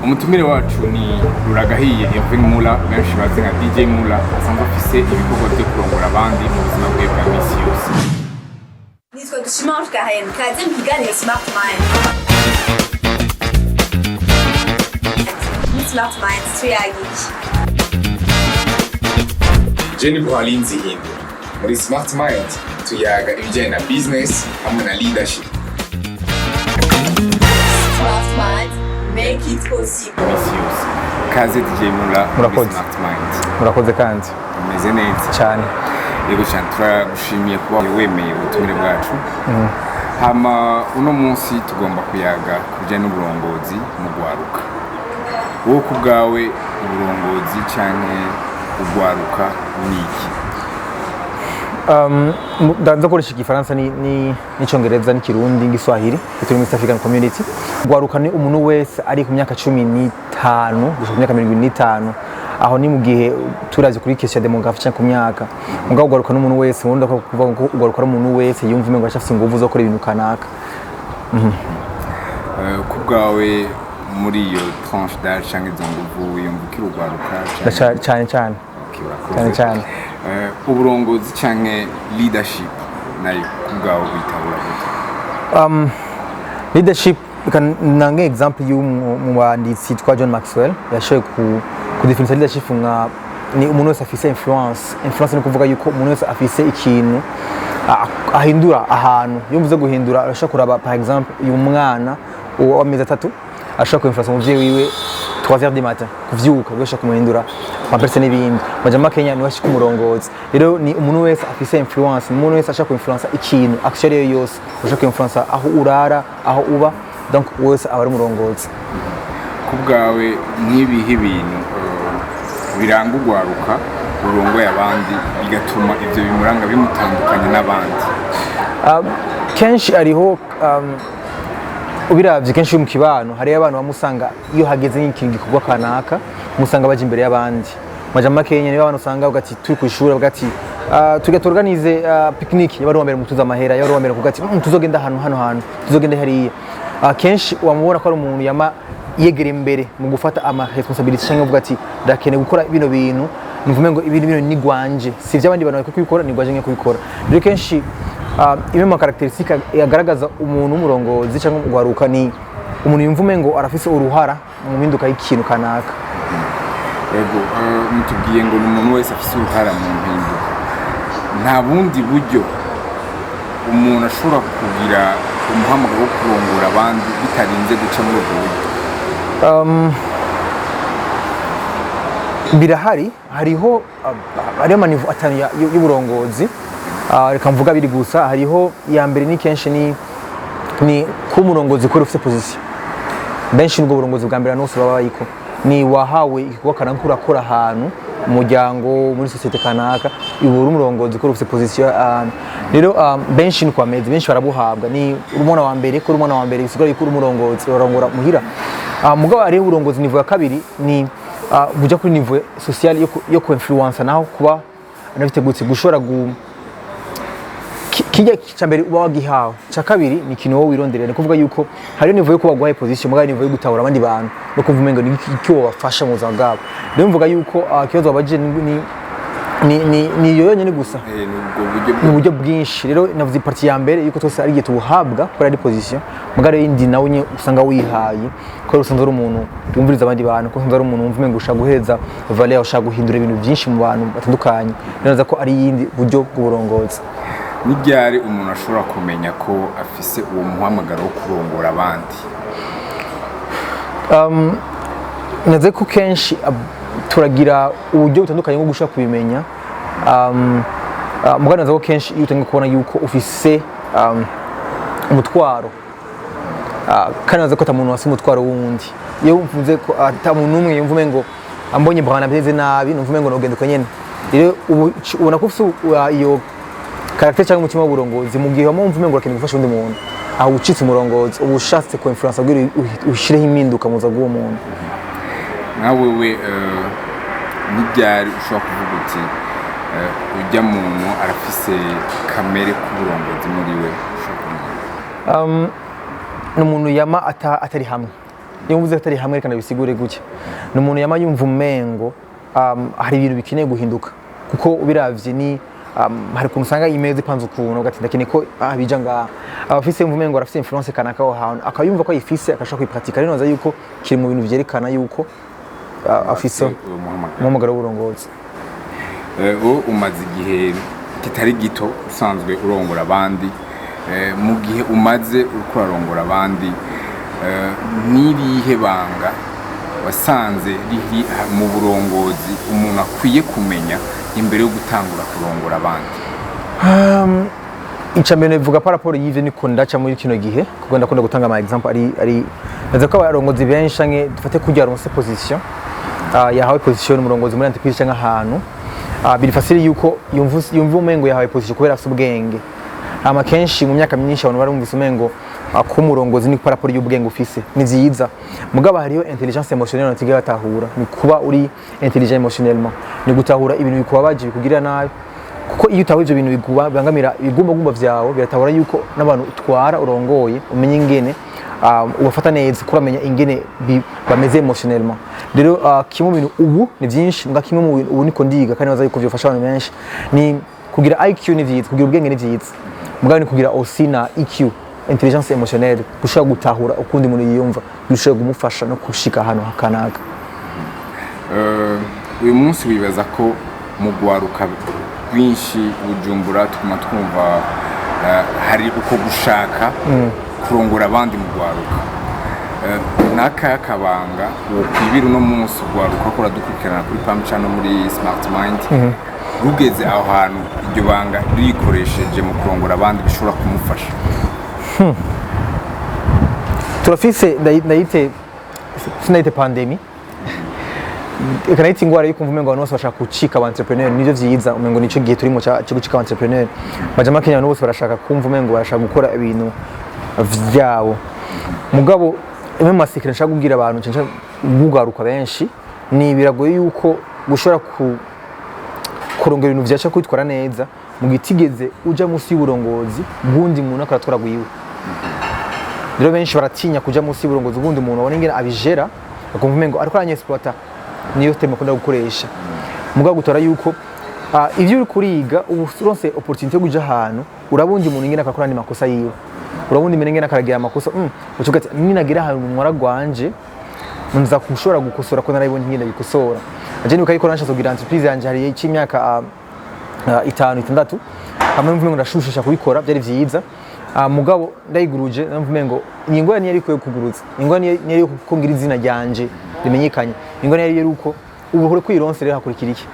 umutumire wacu ni Ruragahiye Hervé Mula benshi bazi nka DJ Mula asanzwe afise ibikorwa byo kurongora abandi mu buzima bwe bwa misi yose. Nitwa Dushimanje Karen kaze mu kiganiro Smart Mind. Smart Mind tuyagiki. Jenny Buhalinzi Hindu muri Smart Mind tuyaga ibijyanye na business hamwe na leadership. Smart Mind make it possible. Kaze DJ Mula muri Smart Mind. Murakoze kandi. Umeze neza cyane. Yego cyane turagushimiye kuba wemeye ubutumire bwacu. Hama uno munsi tugomba kuyaga kujya n'uburongozi mu gwaruka. Wowe ku bwawe uburongozi cyane ugwaruka niki? Ndaza koresha igifaransa n'icyongereza n'ikirundi ngiswahili turi muri East African Community. Gwaruka ni umuntu wese ari ku myaka 15 gushika ku myaka 25 aho ni mu gihe turazi kuri kesha demographique cyangwa ku myaka mugabo gwaruka n'umuntu wese ubundi ko kuvuga ngo gwaruka n'umuntu wese yumva umengo ashafite ingufu zo gukora ibintu kanaka. Ku bwawe muri iyo tranche d'âge cyangwa izo nguvu yumva ukirugwaruka cyane uburongozi cyangwa leadership nayo ku bwawe bitabura gute? Leadership nange example y'umwanditsi twa John Maxwell yashoye ku definition leadership nka ni umuntu wese afise influence ni kuvuga yuko umuntu wese afise ikintu ahindura ahantu yumvuze guhindura arashaka kuraba par exemple y'umwana w'amezi 3 ashaka influence umuvyeyi wiwe 3h du matin kuvyuka bashaka kumuhindura amaperse n'ibindi majama Kenya ni washika umurongozi rero ni umuntu wese afise influence umuntu wese ashaka influence ikintu action yose ashaka influence aho urara aho uba donc wese aba ari umurongozi. Ku bwawe n'ibihe bintu biranga ugwaruka urongoye abandi bigatuma ivyo bimuranga bimutandukanye n'abandi? Kenshi ariho ubiravye kenshi mu kibano hari abantu bamusanga iyo hageze n'ikintu gikorwa kanaka musanga baje imbere y'abandi majama Kenya niyo abantu usanga ugati turi ku ishuri ugati tugatorganize picnic y'abari wambere mutuza amahera y'abari wambere kugati tuzogenda hano tuzogenda hariya kenshi wamubona ko ari umuntu yama yegera imbere mu gufata ama responsibility cyangwa uvuga ati ndakeneye gukora bino bintu nivume ngo ibintu ni gwanje si vy'abandi bantu bako kubikora ni gwaje nke kubikora rero kenshi imwe mu characteristique yagaragaza umuntu w'umurongozi cyangwa ugwaruka ni umuntu yumvume ngo arafise uruhara mu mpinduka y'ikintu kanaka. Yego mutubwiye ngo umuntu wese afise uruhara mu mpinduka nta bundi buryo umuntu ashobora kugira umuhamagaro wo kurongora abandi bitarinze guca muri ubwo buryo? Birahari hariho amanivu atanu y'uburongozi reka mvuga biri gusa hariho ya mbere ni kenshi ni ku murongozi kuri ufite position benshi n'ubwo burongozi bwa mbere n'ose baba bayiko ni wahawe ikigo kanaka urakora ahantu umuryango muri societe kanaka ibura umurongozi kuri ufite position rero benshi ni kwameze benshi barabuhabwa ni urumona wa mbere ko urumona wa mbere bisigura yuko umurongozi urongora muhira mugabo ari uburongozi nivo ya kabiri ni buja kuri nivo social yo ku influence naho kuba anafite gutse gushora kijya cyambere uba wagihawe cya kabiri ni kintu wowe wironderera ni kuvuga yuko hari nivo yo kuba gwaye position mugabo nivo yo gutahura abandi bantu no kuvuga ngo ni icyo wafasha mu buzima bwabo rero mvuga yuko kibazo babaje ni yo nyene gusa ni uburyo bwinshi rero navuze parti ya mbere yuko twese ari gihe tubuhabwa kuri ari position mugabo indi nawe nye usanga wihaye ko usanzwe ari umuntu wumviriza abandi bantu ko usanzwe ari umuntu wumva ngo ushaka guheza valeur ushaka guhindura ibintu byinshi mu bantu batandukanye neza ko ari yindi buryo bw'uburongozi. Ni ryari umuntu ashobora kumenya ko afise uwo muhamagaro wo kurongora abandi? Naze ko kenshi turagira uburyo butandukanye bwo gushaka kubimenya mugana naze ko kenshi iyo utangiye kubona yuko ufise umutwaro kandi naze ko atamuntu wasi umutwaro wundi iyo mvuze ko atamuntu umwe yumvume ngo ambonye bwana beze nabi numvume ngo nogenda nyene rero ubona ko ufise iyo character cyangwa umutima w'uburongozi mu gihe wamumvume ngo akeneye gufasha undi muntu aho ucitse umurongozi ubushatse ko influence bwiri ushireho impinduka muza bw'uwo muntu. Nawe ni ryari ushobora kuvuga uti ujya muntu arafise kamere k'uburongozi muri we? N'umuntu yama atari hamwe iyo mvuze atari hamwe reka bisigure gutya ni umuntu yama yumva umengo hari ibintu bikeneye guhinduka kuko ubiravye ni hari ukuntu usanga imeze ipanze ukuntu ugati ndakeneye ko bija ngaha abafise yumva umengo arafise influence kanaka aho hantu akayumva ko ayifise akashaka kuyipratika rero naza yuko kiri mu bintu vyerekana yuko afise umuhamagaro w'uburongozi. Umaze igihe kitari gito usanzwe urongora abandi mu gihe umaze uriko urarongora abandi n'irihe banga wasanze riri mu burongozi umuntu akwiye kumenya imbere yo gutangura kurongora abandi? Icambere bivuga par rapport y'ivyo niko ndaca muri kino gihe kuko ndakunda gutanga ama example ari naza ko abarongozi benshi nge dufate kujya ronse position yahawe position umurongozi muri entreprise cyangwa ahantu biri facile yuko yumva umengo yahawe position kubera afite ubwenge kenshi mu myaka myinshi abantu barumvise umengo akumurongozi ni par rapport y'ubwenge ufise ni vyiza mugabo hariyo intelligence émotionnelle ntiga batahura ni kuba uri intelligent émotionnellement ni gutahura ibintu bikubabaje bikugirira nabi kuko iyo utaho ivyo bintu bibangamira ibigumba vyawe biratahura yuko n'abantu utwara urongoye umenye ingene ubafata neza kuramenya ingene bameze émotionnellement rero kimwe bintu ubu ni vyinshi mbwa kimwe mu bintu ubu niko ndiga kandi baza yuko vyofasha abantu benshi ni kugira IQ ni vyiza kugira ubwenge ni vyiza mugabo ni kugira aussi na EQ intelligence émotionnelle gushaka gutahura ukundi muntu yiyumva gushaka kumufasha no kushika hano hakanaga. Uyu munsi wibaza ko mu gwaruka rwinshi Bujumbura tukuma twumva hari uko gushaka kurongora abandi mu gwaruka naka kabanga kwibira no munsi gwaruka ko radukurikirana kuri Pam Channel muri Smart Mind rugeze aho hantu iryo banga rikoresheje mu kurongora abandi bishobora kumufasha. Turafise ndayite sinayite pandemi ikanayite ingwara yuko mvumengo abantu bose bashaka gucika aba entrepreneur nivyo vyiza umengo nico gihe turimo cyo gucika aba entrepreneur majama Kenya bose barashaka kumva umengo barashaka gukora ibintu vyabo mugabo imwe masikira nshaka kubwira abantu cyane bugaruka benshi ni biragoye yuko gushora kurongera ibintu vyacha kwitwara neza mu gitigeze uja musi y'uburongozi bwundi muntu akaratwara gwiwe rero benshi baratinya kuja musi y'uburongozi bwundi muntu abone ingene abijera akumva umengo ariko aranye exploiter niyo tema kunda gukoresha mugabo gutora yuko ivyo uri kuriga uburonse opportunity yo kuja ahantu urabundi umuntu ingene akakora ni makosa yiwe urabundi imene ingene akaragira amakosa ucuga ati ninagira ahantu mwara gwanje nza kushobora gukosora ko narayibonye ingene bikosora aje ni ukayikora nshazo kugira entreprise yanje hari y'imyaka 5-6 hamwe mvume ngo ndashushusha kubikora byari vyiza mugabo ndayiguruje namvume ngo ingwa ni yari kuguruza ingwa ni yari kukongira izina ryanje rimenyekanye ingwa ni yari uko ubuhore kwironse rero hakurikira iki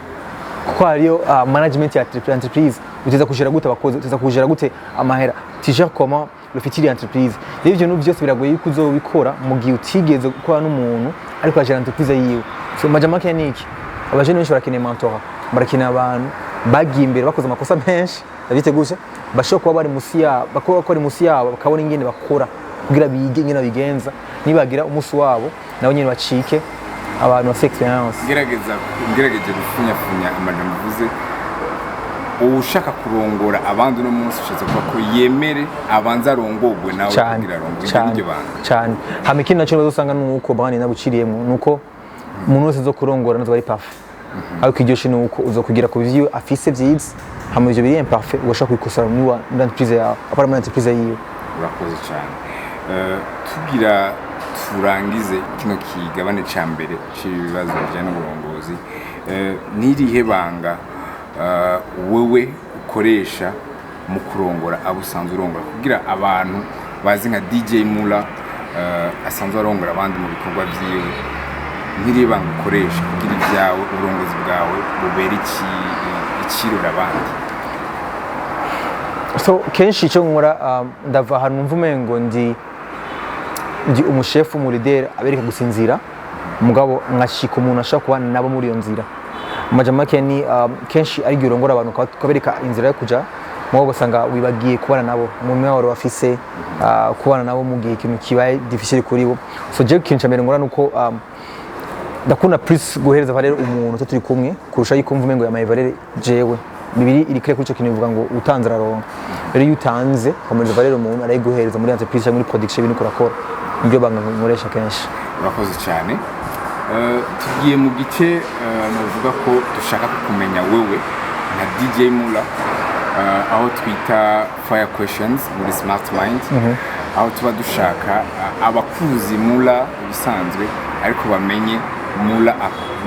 kuko hariyo management ya entreprise uteza kujera gute abakozi uteza kujera gute amahera tija comment le futur entreprise rero ibyo byose biragoye yuko uzobikora mu gihe utigeze gukora n'umuntu ariko ajera entreprise yiwe so majama Kenya niki abajene benshi barakeneye mentor barakeneye abantu bagiye imbere bakoze amakosa menshi ndabite gusha bashobora kuba bari musi yabo bakora musi yabo bakabona ingene bakora kugira bige ingene bigenza nibagira umusi wabo nabo nyine bacike abantu ba experience ngerageje gufunya amajambo bivuze ushaka kurongora abandi no munsi ushatse ko yemere abanza arongogwe nawe kugira arongogwe cyane hamikini naco bazosanga nuko bani nabuciriyemo nuko umuntu wese zo kurongora nazo bari parfait ariko iryoshe nuko uzokugira ku bivyo afise vyiza hamwe ivyo biri imparfait ugashaka kwikosora muri entreprise yawe apara muri entreprise yiwe. Urakoze cyane tugira turangize kino kigabane ca mbere c'ibibazo bijyana n'uburongozi nirihe banga wewe ukoresha mu kurongora abusanzwe urongora kugira abantu bazi nka DJ Mula asanzwe arongora abandi mu bikorwa vyiwe nirihe banga ukoresha kugira ibyawe uburongozi bwawe bubera ikirura abandi? So kenshi cyo nkora ndava ahantu mvume umengo ndi umushefu mu leader abereka gusinzira mugabo nkashika umuntu ashaka kuba nabo muri iyo nzira majama Kenya kenshi ari girongora abantu kabereka inzira yo kuja mugabo basanga wibagiye kubana nabo mu mwaro bafise kubana nabo mu gihe kintu kibaye difficile kuri bo so je kintu cyambere ngora nuko ndakunda plus guhereza valeur umuntu turi kumwe kurusha yuko mvume ngo yamaye valeur jewe bibiri iri kire kuri cyo kintu bivuga ngo utanze araronka rero utanze komereza valeur umuntu arayiguhereza muri entreprise muri production ibintu kurakora ibyo banga nkoresha kenshi. urakoze cyane. Tugiye mu gice navuga ko dushaka kumenya wewe nka DJ Mula, aho twita fire questions muri Smart Mind, aho tuba dushaka abakuzi Mula bisanzwe ariko bamenye Mula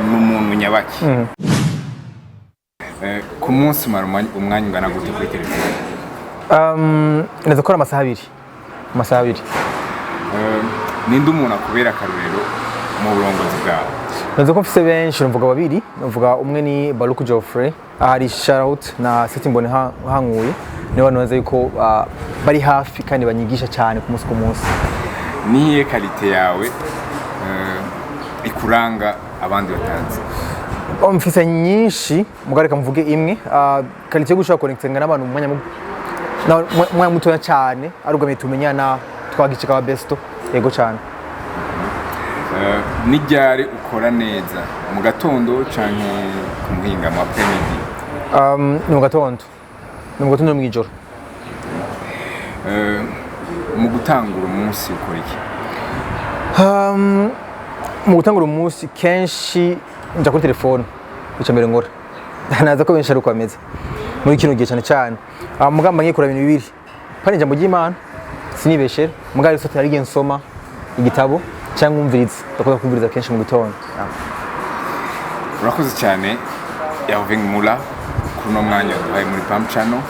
n'umuntu nyabaki. Ku munsi umwanya ungana gute kuri telefone? Neza ko amasaha 2. Ninde umuntu akubera akarurero mu burongozi bwawe? Neza ko mfise benshi, mvuga babiri, mvuga umwe ni Baruku Geoffrey, ahari Shoutout na Seti Mbone hankuye, ni abantu bazi yuko bari hafi kandi banyigisha cyane ku munsi. Niye kalite yawe ikuranga abandi batazi? Mfise nyinshi, mugareka mvuge imwe. Kalite yo gushaka connectinga n'abantu umwanya mutoya cyane, arugamiye tumenyana twagicika wa besto, yego cyane. Nijyare ukora neza mu gatondo canke ku muhinga mu apremidi? Ni mu gatondo no mu ijoro. Mu gutangura umunsi ukora iki? Mu gutangura umunsi kenshi nja kuri telefone bica mbere ngora. Naza ko benshi ari uko ameze muri kino gihe cyane. Mugamba ngiye kura ibintu bibiri, kandi njambo ry'Imana sinibeshere, mugari sote ari nsoma igitabo cyangwa umviriza, ndakoza kumviriza kenshi mu gitondo. Urakoze cyane Yaving Mula kuno mwanya duhaye muri Pam Channel.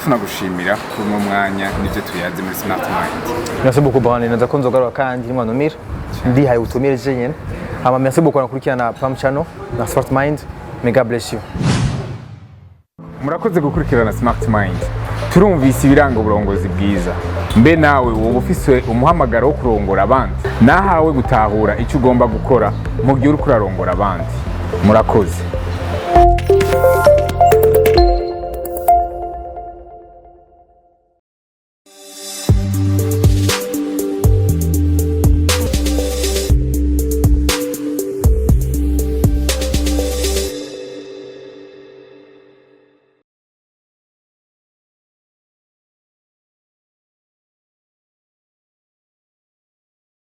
Tunagushimira kuno mwanya nivyo tuyaze muri Smart Mind. Merci beaucoup bane, naza ko nzogaruka kandi mwanomira ndi haye utumire jenyene. Merci beaucoup nakurikirana Pam Channel na Smart Mind. May God bless you. Murakoze gukurikirana Smart Mind. Turumvise ibiranga uburongozi bwiza. Mbe nawe wowe ufise umuhamagaro wo kurongora abandi, nahawe gutahura icyo ugomba gukora mu gihe uri kurarongora abandi. Murakoze.